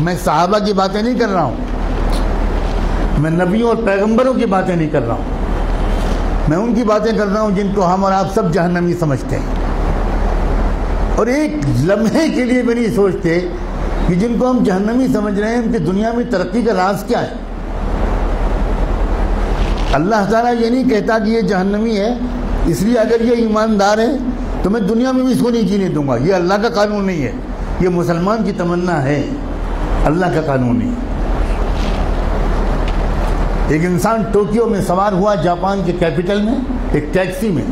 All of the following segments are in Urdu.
میں صحابہ کی باتیں نہیں کر رہا ہوں، میں نبیوں اور پیغمبروں کی باتیں نہیں کر رہا ہوں، میں ان کی باتیں کر رہا ہوں جن کو ہم اور آپ سب جہنمی سمجھتے ہیں، اور ایک لمحے کے لیے بھی نہیں سوچتے کہ جن کو ہم جہنمی سمجھ رہے ہیں ان کی دنیا میں ترقی کا راز کیا ہے۔ اللہ تعالیٰ یہ نہیں کہتا کہ یہ جہنمی ہے اس لیے اگر یہ ایماندار ہے تو میں دنیا میں بھی اس کو نہیں جینے دوں گا، یہ اللہ کا قانون نہیں ہے، یہ مسلمان کی تمنا ہے، اللہ کا قانون نہیں۔ ایک انسان ٹوکیو میں سوار ہوا جاپان کے کیپٹل میں ایک ٹیکسی میں،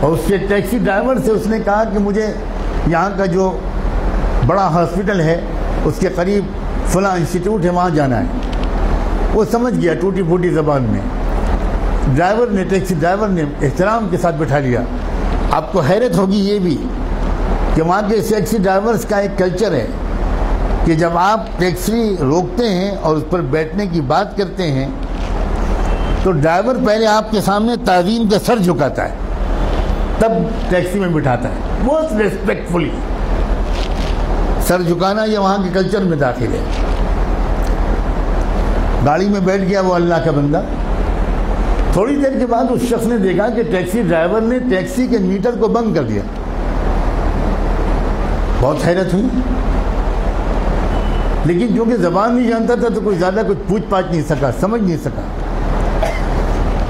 اور اس کے ٹیکسی ڈرائیور سے اس نے کہا کہ مجھے یہاں کا جو بڑا ہاسپٹل ہے اس کے قریب فلاں انسٹیٹیوٹ ہے وہاں جانا ہے۔ وہ سمجھ گیا ٹوٹی پھوٹی زبان میں، ٹیکسی ڈرائیور نے احترام کے ساتھ بٹھا لیا۔ آپ کو حیرت ہوگی یہ بھی کہ وہاں کے ٹیکسی ڈرائیورز کا ایک کلچر ہے کہ جب آپ ٹیکسی روکتے ہیں اور اس پر بیٹھنے کی بات کرتے ہیں تو ڈرائیور پہلے آپ کے سامنے تعظیم کا سر جھکاتا ہے، تب ٹیکسی میں بٹھاتا ہے، بہت ریسپیکٹفلی۔ سر جھکانا یہ وہاں کے کلچر میں داخل ہے۔ گاڑی میں بیٹھ گیا وہ اللہ کا بندہ، تھوڑی دیر کے بعد اس شخص نے دیکھا کہ ٹیکسی ڈرائیور نے ٹیکسی کے میٹر کو بند کر دیا۔ بہت حیرت ہوئی، لیکن کیونکہ زبان نہیں جانتا تھا تو کوئی زیادہ کچھ پوچھ پاچھ نہیں سکا، سمجھ نہیں سکا۔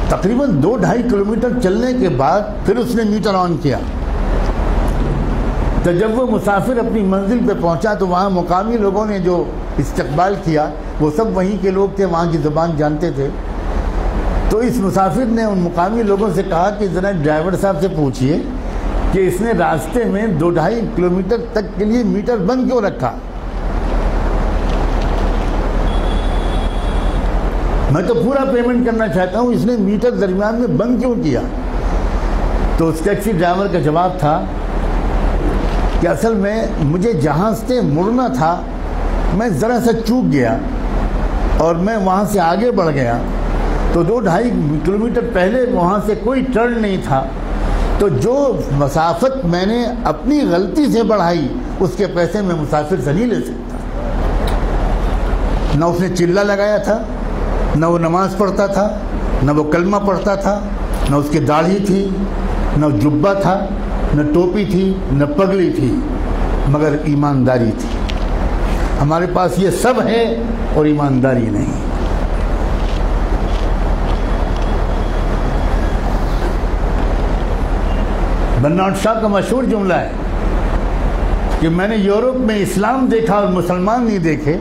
تقریباً 2-2.5 کلومیٹر چلنے کے بعد پھر اس نے میٹر آن کیا، تو جب وہ مسافر اپنی منزل پہ پہنچا تو وہاں مقامی لوگوں نے جو استقبال کیا وہ سب وہیں کے لوگ تھے، وہاں کی زبان جانتے تھے۔ تو اس مسافر نے ان مقامی لوگوں سے کہا کہ ذرا ڈرائیور صاحب سے پوچھئے کہ اس نے راستے میں 2-2.5 کلومیٹر تک کے لیے میٹر بند کیوں رکھا؟ میں تو پورا پیمنٹ کرنا چاہتا ہوں، اس نے میٹر درمیان میں بند کیوں کیا؟ تو اس ٹیکسی ڈرائیور کا جواب تھا کہ اصل میں مجھے جہاں سے مڑنا تھا میں ذرا سا چوک گیا اور میں وہاں سے آگے بڑھ گیا، تو 2-2.5 کلومیٹر پہلے وہاں سے کوئی ٹرن نہیں تھا، تو جو مسافت میں نے اپنی غلطی سے بڑھائی اس کے پیسے میں مسافر سے نہیں لے سکتا۔ نہ اس نے چلہ لگایا تھا، نہ وہ نماز پڑھتا تھا، نہ وہ کلمہ پڑھتا تھا، نہ اس کی داڑھی تھی، نہ جبہ تھا، نہ ٹوپی تھی، نہ پگڑی تھی، مگر ایمانداری تھی۔ ہمارے پاس یہ سب ہے اور ایمانداری نہیں۔ برنارڈ شاہ کا مشہور جملہ ہے کہ میں نے یورپ میں اسلام دیکھا اور مسلمان نہیں دیکھے،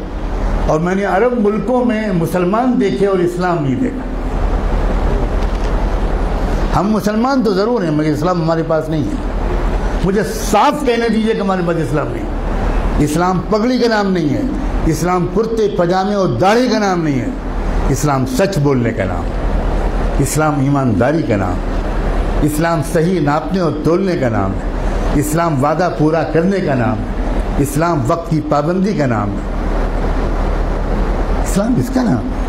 اور میں نے عرب ملکوں میں مسلمان دیکھے اور اسلام نہیں دیکھا۔ ہم مسلمان تو ضرور ہیں مگر اسلام ہمارے پاس نہیں ہے۔ مجھے صاف کہنے دیجئے کہ ہمارے پاس اسلام نہیں ہے۔ اسلام پگڑی کا نام نہیں ہے، اسلام کرتے پجامے اور داڑھی کا نام نہیں ہے، اسلام سچ بولنے کا نام، اسلام ایمانداری کا نام، اسلام صحیح ناپنے اور تولنے کا نام ہے، اسلام وعدہ پورا کرنے کا نام ہے، اسلام وقت کی پابندی کا نام ہے، اسلام اس کا نام ہے۔